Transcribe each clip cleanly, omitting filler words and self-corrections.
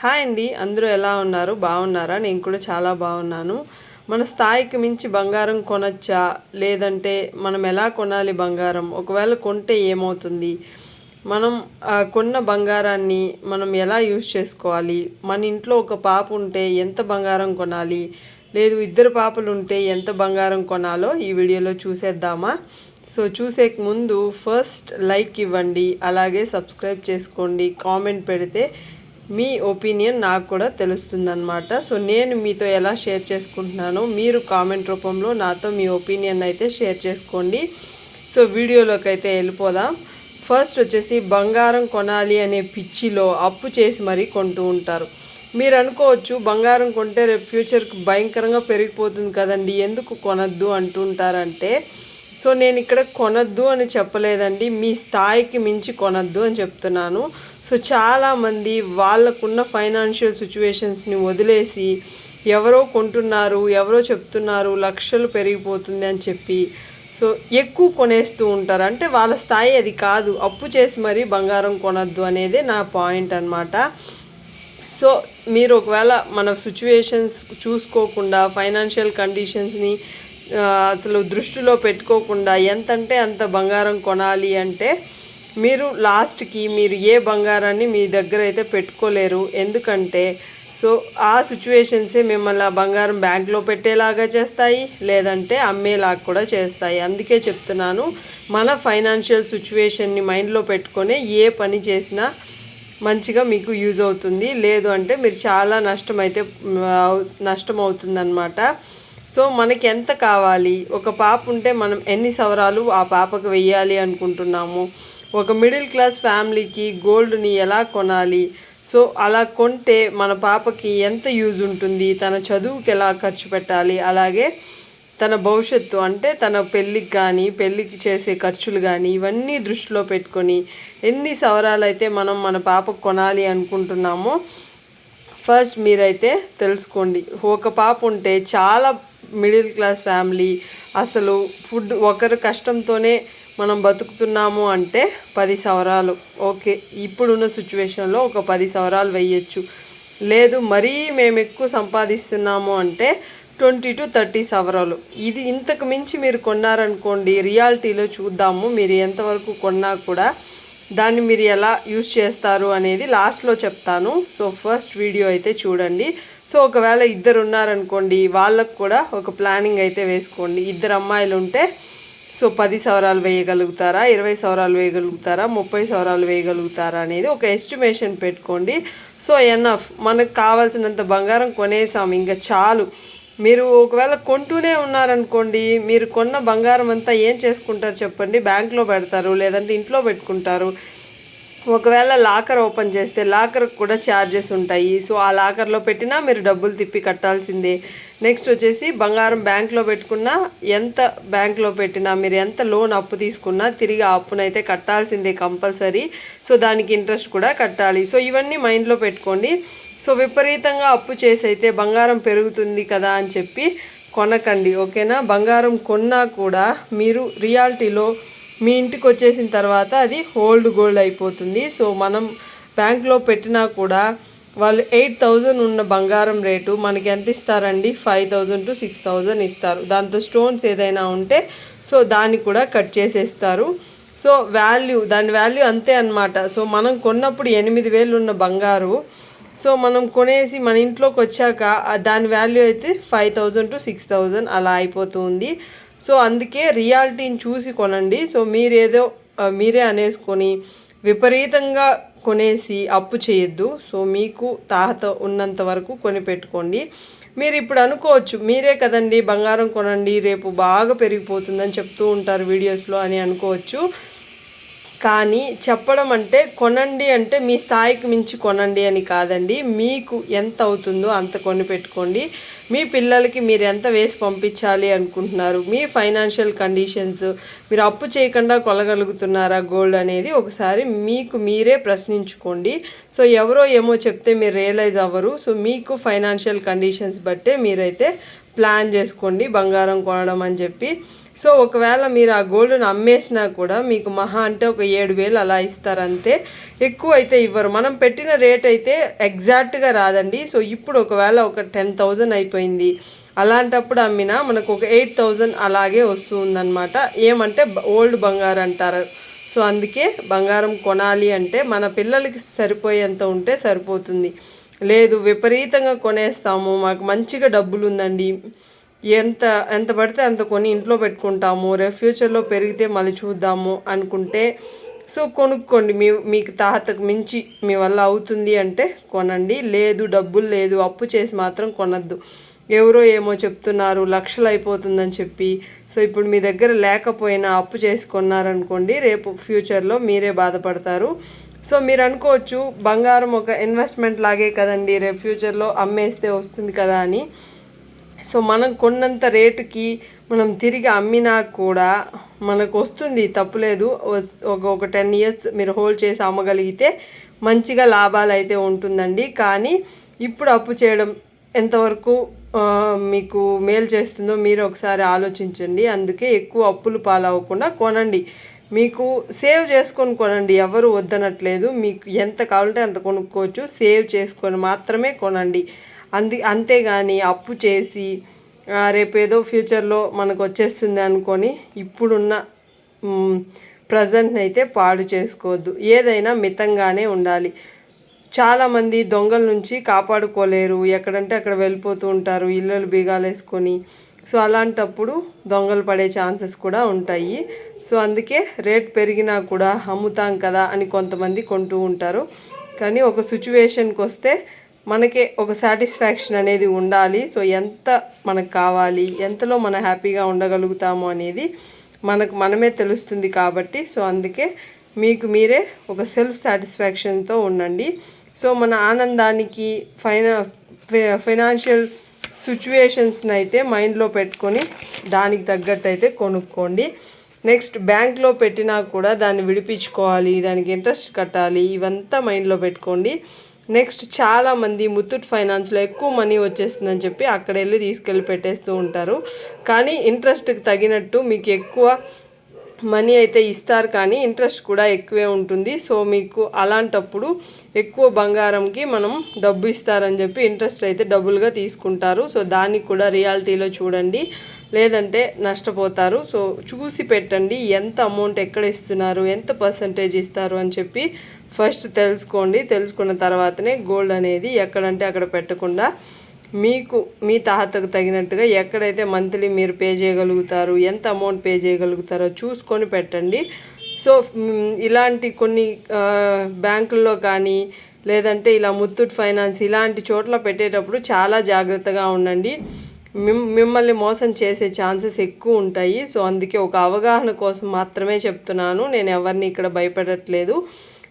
Hi అండి, అందరూ ఎలా ఉన్నారు? బాగున్నారా? నేను కూడా చాలా బాగున్నాను. మన స్థాయికి మించి బంగారం కొనొచ్చా? లేదంటే మనం ఎలా కొనాలి బంగారం? ఒకవేళ కొంటే ఏమవుతుంది? మనం కొన్న బంగారాన్ని మనం ఎలా యూజ్ చేసుకోవాలి? మన ఇంట్లో ఒక పాప ఉంటే ఎంత బంగారం కొనాలి? లేదు ఇద్దరు పాపలు ఉంటే ఎంత బంగారం కొనాలో ఈ వీడియోలో చూసేద్దామా? సో చూసే ముందు ఫస్ట్ లైక్ ఇవ్వండి, అలాగే సబ్స్క్రైబ్ చేసుకోండి. కామెంట్ పెడితే మీ ఒపీనియన్ నాకు కూడా తెలుస్తుందన్నమాట. సో నేను మీతో ఎలా షేర్ చేసుకుంటున్నానో మీరు కామెంట్ రూపంలో నాతో మీ ఒపీనియన్ అయితే షేర్ చేసుకోండి. సో వీడియోలోకి అయితే వెళ్ళిపోదాం. ఫస్ట్ వచ్చేసి బంగారం కొనాలి అనే పిచ్చిలో అప్పు చేసి మరీ కొంటూ ఉంటారు. మీరు అనుకోవచ్చు బంగారం కొంటే రేపు ఫ్యూచర్కి భయంకరంగా పెరిగిపోతుంది కదండి, ఎందుకు కొనద్దు అంటుంటారంటే, సో నేను ఇక్కడ కొనద్దు అని చెప్పలేదండి, మీ స్థాయికి మించి కొనద్దు అని చెప్తున్నాను. సో చాలామంది వాళ్ళకున్న ఫైనాన్షియల్ సిచ్యువేషన్స్ని వదిలేసి ఎవరో కొంటున్నారు, ఎవరో చెప్తున్నారు లక్షలు పెరిగిపోతుంది అని చెప్పి సో ఎక్కువ కొనేస్తూ ఉంటారు. అంటే వాళ్ళ స్థాయి అది కాదు, అప్పు చేసి మరీ బంగారం కొనద్దు అనేదే నా పాయింట్ అనమాట. సో మీరు ఒకవేళ మన సిచ్యువేషన్స్ చూసుకోకుండా ఫైనాన్షియల్ కండిషన్స్ని అసలు దృష్టిలో పెట్టుకోకుండా ఎంతంటే అంత బంగారం కొనాలి అంటే మీరు లాస్ట్కి మీరు ఏ బంగారాన్ని మీ దగ్గర అయితే పెట్టుకోలేరు. ఎందుకంటే సో ఆ సిచ్యువేషన్సే మిమ్మల్ని ఆ బంగారం బ్యాంక్లో పెట్టేలాగా చేస్తాయి, లేదంటే అమ్మేలాగా కూడా చేస్తాయి. అందుకే చెప్తున్నాను, మన ఫైనాన్షియల్ సిచ్యువేషన్ని మైండ్లో పెట్టుకొని ఏ పని చేసినా మంచిగా మీకు యూజ్ అవుతుంది. లేదు అంటే మీరు చాలా నష్టం అవుతుందన్నమాట. సో మనకి ఎంత కావాలి? ఒక పాప ఉంటే మనం ఎన్ని సవరాలు ఆ పాపకు వెయ్యాలి అనుకుంటున్నాము? ఒక మిడిల్ క్లాస్ ఫ్యామిలీకి గోల్డ్ని ఎలా కొనాలి? సో అలా కొంటే మన పాపకి ఎంత యూజ్ ఉంటుంది? తన చదువుకి ఎలా ఖర్చు పెట్టాలి? అలాగే తన భవిష్యత్తు అంటే తన పెళ్ళికి కానీ పెళ్ళికి చేసే ఖర్చులు కానీ ఇవన్నీ దృష్టిలో పెట్టుకొని ఎన్ని సవరాలు అయితే మనం మన పాపకు కొనాలి అనుకుంటున్నామో ఫస్ట్ మీరైతే తెలుసుకోండి. ఒక పాప ఉంటే చాలా మిడిల్ క్లాస్ ఫ్యామిలీ అసలు ఫుడ్ ఒకరి కష్టంతోనే మనం బతుకుతున్నాము అంటే 10 సవరాలు ఓకే, ఇప్పుడున్న సిచ్యువేషన్లో ఒక 10 సవరాలు వేయచ్చు. లేదు మరీ మేము ఎక్కువ సంపాదిస్తున్నాము అంటే 20 to 30 సవరాలు. ఇది ఇంతకు మించి మీరు కొన్నారనుకోండి, రియాలిటీలో చూద్దాము మీరు ఎంతవరకు కొన్నా కూడా దాన్ని మీరు ఎలా యూజ్ చేస్తారు అనేది లాస్ట్లో చెప్తాను. సో ఫస్ట్ వీడియో అయితే చూడండి. సో ఒకవేళ ఇద్దరు ఉన్నారనుకోండి, వాళ్ళకు కూడా ఒక ప్లానింగ్ అయితే వేసుకోండి. ఇద్దరు అమ్మాయిలు ఉంటే సో 10 సవరాలు వేయగలుగుతారా, 20 సవరాలు వేయగలుగుతారా, 30 సవరాలు వేయగలుగుతారా అనేది ఒక ఎస్టిమేషన్ పెట్టుకోండి. సో ఎనఫ్, మనకు కావాల్సినంత బంగారం కొనేసాం, ఇంకా చాలు. మీరు ఒకవేళ కొంటూనే ఉన్నారనుకోండి, మీరు కొన్న బంగారం అంతా ఏం చేసుకుంటారు చెప్పండి? బ్యాంక్లో పెడతారు, లేదంటే ఇంట్లో పెట్టుకుంటారు. ఒకవేళ లాకర్ ఓపెన్ చేస్తే లాకర్కి కూడా ఛార్జెస్ ఉంటాయి. సో ఆ లాకర్లో పెట్టినా మీరు డబ్బులు తిప్పి కట్టాల్సిందే. నెక్స్ట్ వచ్చేసి బంగారం బ్యాంక్లో పెట్టుకున్నా, ఎంత బ్యాంక్లో పెట్టినా మీరు ఎంత లోన్ అప్పు తీసుకున్నా తిరిగి ఆ అప్పునైతే కట్టాల్సిందే కంపల్సరీ. సో దానికి ఇంట్రెస్ట్ కూడా కట్టాలి. సో ఇవన్నీ మైండ్లో పెట్టుకోండి. సో విపరీతంగా అప్పు చేసి అయితే బంగారం పెరుగుతుంది కదా అని చెప్పి కొనకండి, ఓకేనా? బంగారం కొన్నా కూడా మీరు రియాలిటీలో మీ ఇంటికి వచ్చేసిన తర్వాత అది ఓల్డ్ గోల్డ్ అయిపోతుంది. సో మనం బ్యాంక్లో పెట్టినా కూడా వాళ్ళు 8,000 ఉన్న బంగారం రేటు మనకి ఎంత ఇస్తారండి? 5,000 to 6,000 ఇస్తారు. దాంతో స్టోన్స్ ఏదైనా ఉంటే సో దాన్ని కూడా కట్ చేసేస్తారు. సో దాని వాల్యూ అంతే అన్నమాట. సో మనం కొన్నప్పుడు 8,000 ఉన్న బంగారు సో మనం కొనేసి మన ఇంట్లోకి వచ్చాక దాని వాల్యూ అయితే 5,000 to 6,000 అలా అయిపోతుంది. సో అందుకే రియాలిటీని చూసి కొనండి. సో మీరే అనేసుకొని విపరీతంగా కొనేసి అప్పు చేయొద్దు. సో మీకు తాహత ఉన్నంత వరకు కొని పెట్టుకోండి. మీరు ఇప్పుడు అనుకోవచ్చు, మీరే కదండి బంగారం కొనండి రేపు బాగా పెరిగిపోతుందని చెప్తూ ఉంటారు వీడియోస్లో అని అనుకోవచ్చు. కానీ చెప్పడం అంటే కొనండి అంటే మీ స్థాయికి మించి కొనండి అని కాదండి. మీకు ఎంత అవుతుందో అంత కొని పెట్టుకోండి. మీ పిల్లలకి మీరు ఎంత వేసి పంపించాలి అనుకుంటున్నారు, మీ ఫైనాన్షియల్ కండిషన్స్, మీరు అప్పు చేయకుండా కొనగలుగుతున్నారా గోల్డ్ అనేది ఒకసారి మీకు మీరే ప్రశ్నించుకోండి. సో ఎవరో ఏమో చెప్తే మీరు రియలైజ్ అవ్వరు. సో మీకు ఫైనాన్షియల్ కండిషన్స్ బట్టే మీరైతే ప్లాన్ చేసుకోండి బంగారం కొనడం అని చెప్పి. సో ఒకవేళ మీరు ఆ గోల్డ్ని అమ్మేసినా కూడా మీకు మహా అంటే ఒక 7,000 అలా ఇస్తారంతే, ఎక్కువ అయితే ఇవ్వరు. మనం పెట్టిన రేట్ అయితే ఎగ్జాక్ట్గా రాదండి. సో ఇప్పుడు ఒకవేళ ఒక 10,000 అయిపోయింది, అలాంటప్పుడు అమ్మినా మనకు ఒక 8,000 అలాగే వస్తుందన్నమాట. ఏమంటే ఓల్డ్ బంగారు అంటారు. సో అందుకే బంగారం కొనాలి అంటే మన పిల్లలకి సరిపోయేంత ఉంటే సరిపోతుంది. లేదు విపరీతంగా కొనేస్తాము, మాకు మంచిగా డబ్బులు ఉందండి, ఎంత ఎంత పడితే అంత కొని ఇంట్లో పెట్టుకుంటాము, రేపు ఫ్యూచర్లో పెరిగితే మళ్ళీ చూద్దాము అనుకుంటే సో కొనుక్కోండి. మీకు తాహతకు మించి మీ వల్ల అవుతుంది అంటే కొనండి. లేదు డబ్బులు లేదు అప్పు చేసి మాత్రం కొనద్దు. ఎవరో ఏమో చెప్తున్నారు లక్షలు అయిపోతుందని చెప్పి, సో ఇప్పుడు మీ దగ్గర లేకపోయినా అప్పు చేసి కొన్నారనుకోండి, రేపు ఫ్యూచర్లో మీరే బాధపడతారు. సో మీరు అనుకోవచ్చు బంగారం ఒక ఇన్వెస్ట్మెంట్ లాగే కదండి, రేపు ఫ్యూచర్లో అమ్మేస్తే వస్తుంది కదా అని. సో మనం కొన్నంత రేటుకి మనం తిరిగి అమ్మినా కూడా మనకు వస్తుంది, తప్పులేదు. ఒక 10 years మీరు హోల్డ్ చేసి అమ్మగలిగితే మంచిగా లాభాలు అయితే ఉంటుందండి. కానీ ఇప్పుడు అప్పు చేయడం ఎంతవరకు మీకు మేలు చేస్తుందో మీరు ఒకసారి ఆలోచించండి. అందుకే ఎక్కువ అప్పులు పాలవ్వకుండా కొనండి. మీకు సేవ్ చేసుకొని కొనండి, ఎవరు వద్దనట్లేదు. మీకు ఎంత కావాలంటే అంత కొనుక్కోవచ్చు, సేవ్ చేసుకొని మాత్రమే కొనండి. అంతేగాని అప్పు చేసి రేపేదో ఫ్యూచర్లో మనకు వచ్చేస్తుంది అనుకొని ఇప్పుడున్న ప్రజెంట్ని అయితే పాడు చేసుకోవద్దు. ఏదైనా మితంగానే ఉండాలి. చాలామంది దొంగల నుంచి కాపాడుకోలేరు, ఎక్కడంటే అక్కడ వెళ్ళిపోతూ ఉంటారు ఇళ్ళలు బీగాలు వేసుకొని. సో అలాంటప్పుడు దొంగలు పడే ఛాన్సెస్ కూడా ఉంటాయి. సో అందుకే రేట్ పెరిగినా కూడా అమ్ముతాం కదా అని కొంతమంది కొంటూ ఉంటారు. కానీ ఒక సిచ్యువేషన్కి వస్తే మనకే ఒక సాటిస్ఫాక్షన్ అనేది ఉండాలి. సో ఎంత మనకు కావాలి, ఎంతలో మనం హ్యాపీగా ఉండగలుగుతాము అనేది మనమే తెలుస్తుంది కాబట్టి, సో అందుకే మీకు మీరే ఒక సెల్ఫ్ సాటిస్ఫాక్షన్తో ఉండండి. సో మన ఆనందానికి ఫైనాన్షియల్ సిచ్యువేషన్స్ని అయితే మైండ్లో పెట్టుకొని దానికి తగ్గట్టు అయితే కొనుక్కోండి. నెక్స్ట్ బ్యాంక్లో పెట్టినా కూడా దాన్ని విడిపించుకోవాలి, దానికి ఇంట్రెస్ట్ కట్టాలి, ఇవంతా మైండ్లో పెట్టుకోండి. నెక్స్ట్ చాలామంది ముత్తూట్ ఫైనాన్స్లో ఎక్కువ మనీ వచ్చేస్తుందని చెప్పి అక్కడ వెళ్ళి తీసుకెళ్ళి పెట్టేస్తూ ఉంటారు. కానీ ఇంట్రెస్ట్కి తగినట్టు మీకు ఎక్కువ మనీ అయితే ఇస్తారు, కానీ ఇంట్రెస్ట్ కూడా ఎక్కువే ఉంటుంది. సో మీకు అలాంటప్పుడు ఎక్కువ బంగారంకి మనం డబ్బు ఇస్తారని చెప్పి ఇంట్రెస్ట్ అయితే డబుల్గా తీసుకుంటారు. సో దానికి కూడా రియాలిటీలో చూడండి, లేదంటే నష్టపోతారు. సో చూసి పెట్టండి, ఎంత అమౌంట్ ఎక్కడ ఇస్తున్నారు, ఎంత పర్సంటేజ్ ఇస్తారు అని చెప్పి ఫస్ట్ తెలుసుకోండి. తెలుసుకున్న తర్వాతనే గోల్డ్ అనేది ఎక్కడంటే అక్కడ పెట్టకుండా మీకు మీ తాహతకు తగినట్టుగా ఎక్కడైతే మంత్లీ మీరు పే చేయగలుగుతారు, ఎంత అమౌంట్ పే చేయగలుగుతారో చూసుకొని పెట్టండి. సో ఇలాంటి కొన్ని బ్యాంకుల్లో కానీ లేదంటే ఇలా ముత్తూట్ ఫైనాన్స్ ఇలాంటి చోట్ల పెట్టేటప్పుడు చాలా జాగ్రత్తగా ఉండండి. మిమ్మల్ని మోసం చేసే ఛాన్సెస్ ఎక్కువ ఉంటాయి. సో అందుకే ఒక అవగాహన కోసం మాత్రమే చెప్తున్నాను, నేను ఎవరిని ఇక్కడ భయపడట్లేదు.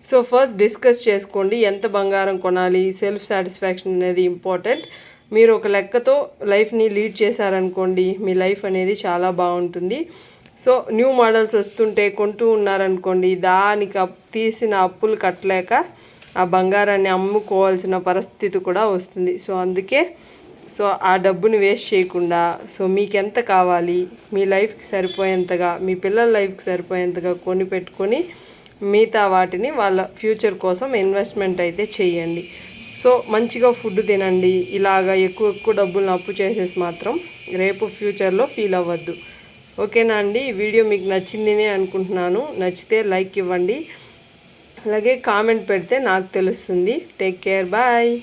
సో ఫస్ట్ డిస్కస్ చేసుకోండి ఎంత బంగారం కొనాలి. సెల్ఫ్ సాటిస్ఫాక్షన్ అనేది ఇంపార్టెంట్. మీరు ఒక లెక్కతో లైఫ్ని లీడ్ చేశారనుకోండి, మీ లైఫ్ అనేది చాలా బాగుంటుంది. సో న్యూ మోడల్స్ వస్తుంటే కొంటూ ఉన్నారనుకోండి, దానికి తీసిన అప్పులు కట్టలేక ఆ బంగారాన్ని అమ్ముకోవాల్సిన పరిస్థితి కూడా వస్తుంది. సో అందుకే సో ఆ డబ్బుని వేస్ట్ చేయకుండా సో మీకు ఎంత కావాలి, మీ లైఫ్కి సరిపోయేంతగా, మీ పిల్లల లైఫ్కి సరిపోయేంతగా కొని పెట్టుకొని మిగతా వాటిని వాళ్ళ ఫ్యూచర్ కోసం ఇన్వెస్ట్మెంట్ అయితే చేయండి. సో మంచిగా ఫుడ్ తినండి. ఇలాగా ఎక్కువ డబ్బులను అప్పు చేసేసి మాత్రం రేపు ఫ్యూచర్లో ఫీల్ అవ్వద్దు. ఓకేనా అండి? ఈ వీడియో మీకు నచ్చిందని అనుకుంటున్నాను. నచ్చితే లైక్ ఇవ్వండి, అలాగే కామెంట్ పెడితే నాకు తెలుస్తుంది. Take care, bye.